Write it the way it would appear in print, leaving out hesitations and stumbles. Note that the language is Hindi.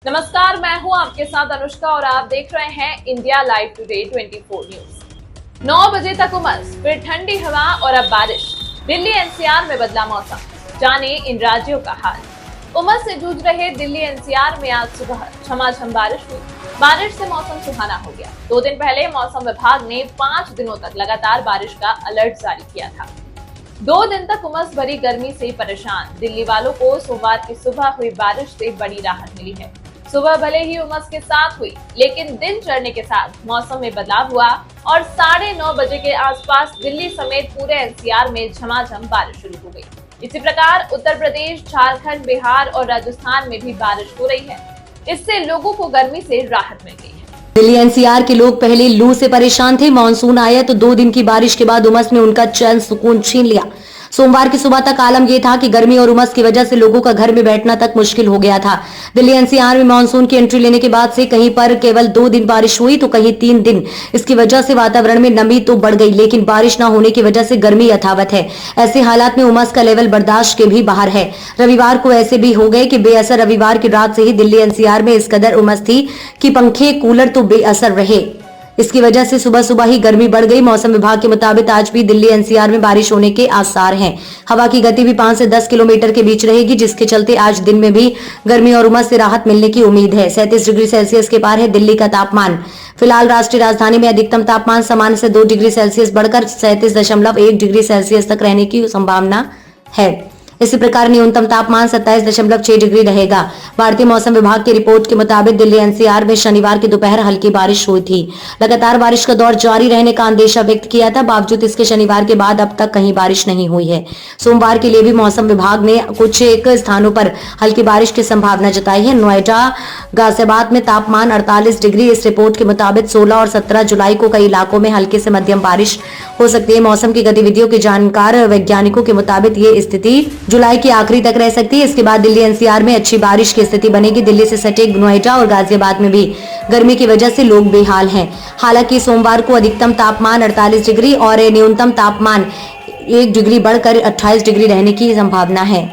नमस्कार, मैं हूं आपके साथ अनुष्का और आप देख रहे हैं इंडिया लाइव टुडे 24 न्यूज। 9 बजे तक उमस, फिर ठंडी हवा और अब बारिश। दिल्ली एनसीआर में बदला मौसम, जाने इन राज्यों का हाल। उमस से जूझ रहे दिल्ली एनसीआर में आज सुबह झमाझम बारिश हुई। बारिश से मौसम सुहाना हो गया। 2 दिन पहले मौसम विभाग ने 5 दिनों तक लगातार बारिश का अलर्ट जारी किया था। 2 दिन तक उमस भरी गर्मी से परेशान दिल्ली वालों को सोमवार की सुबह हुई बारिश से बड़ी राहत मिली है। सुबह भले ही उमस के साथ हुई, लेकिन दिन चढ़ने के साथ मौसम में बदलाव हुआ और 9:30 बजे के आसपास दिल्ली समेत पूरे एनसीआर में झमाझम बारिश शुरू हो गई। इसी प्रकार उत्तर प्रदेश, झारखंड, बिहार और राजस्थान में भी बारिश हो रही है। इससे लोगों को गर्मी से राहत मिल गई है। दिल्ली एनसीआर के लोग पहले लू से परेशान थे। मानसून आया तो 2 दिन की बारिश के बाद उमस ने उनका चैन सुकून छीन लिया। सोमवार की सुबह तक आलम यह था कि गर्मी और उमस की वजह से लोगों का घर में बैठना तक मुश्किल हो गया था। दिल्ली एनसीआर में मानसून की एंट्री लेने के बाद से कहीं पर केवल 2 दिन बारिश हुई तो कहीं 3 दिन। इसकी वजह से वातावरण में नमी तो बढ़ गई, लेकिन बारिश न होने की वजह से गर्मी यथावत है। ऐसे हालात में उमस का लेवल बर्दाश्त के भी बाहर है। रविवार को ऐसे भी हो गए कि बेअसर रविवार की रात से ही दिल्ली एनसीआर में इस कदर उमस थी कि पंखे कूलर तो बेअसर रहे। इसकी वजह से सुबह सुबह ही गर्मी बढ़ गई। मौसम विभाग के मुताबिक आज भी दिल्ली एनसीआर में बारिश होने के आसार हैं। हवा की गति भी 5 से 10 किलोमीटर के बीच रहेगी, जिसके चलते आज दिन में भी गर्मी और उमस से राहत मिलने की उम्मीद है। 37 डिग्री सेल्सियस के पार है दिल्ली का तापमान। फिलहाल राष्ट्रीय राजधानी में अधिकतम तापमान सामान्य से 2 डिग्री सेल्सियस बढ़कर 37.1 डिग्री सेल्सियस तक रहने की संभावना है। इसी प्रकार न्यूनतम तापमान 27.6 डिग्री रहेगा। भारतीय मौसम विभाग की रिपोर्ट के मुताबिक दिल्ली एनसीआर में शनिवार की दोपहर हल्की बारिश हुई थी। लगातार बारिश का दौर जारी रहने का अंदेशा व्यक्त किया था। बावजूद इसके शनिवार के बाद अब तक कहीं बारिश नहीं हुई है। सोमवार के लिए भी मौसम विभाग ने कुछ एक स्थानों पर हल्की बारिश की संभावना जताई है। नोएडा, गाजियाबाद में तापमान 48 डिग्री। इस रिपोर्ट के मुताबिक 16 और 17 जुलाई को कई इलाकों में हल्की से मध्यम बारिश हो सकती है। मौसम की गतिविधियों के जानकार वैज्ञानिकों के मुताबिक ये स्थिति जुलाई के आखिरी तक रह सकती है। इसके बाद दिल्ली एनसीआर में अच्छी बारिश की स्थिति बनेगी। दिल्ली से सटे नोएडा और गाजियाबाद में भी गर्मी की वजह से लोग बेहाल हैं। हालांकि सोमवार को अधिकतम तापमान 48 डिग्री और न्यूनतम तापमान 1 डिग्री बढ़कर 28 डिग्री रहने की संभावना है।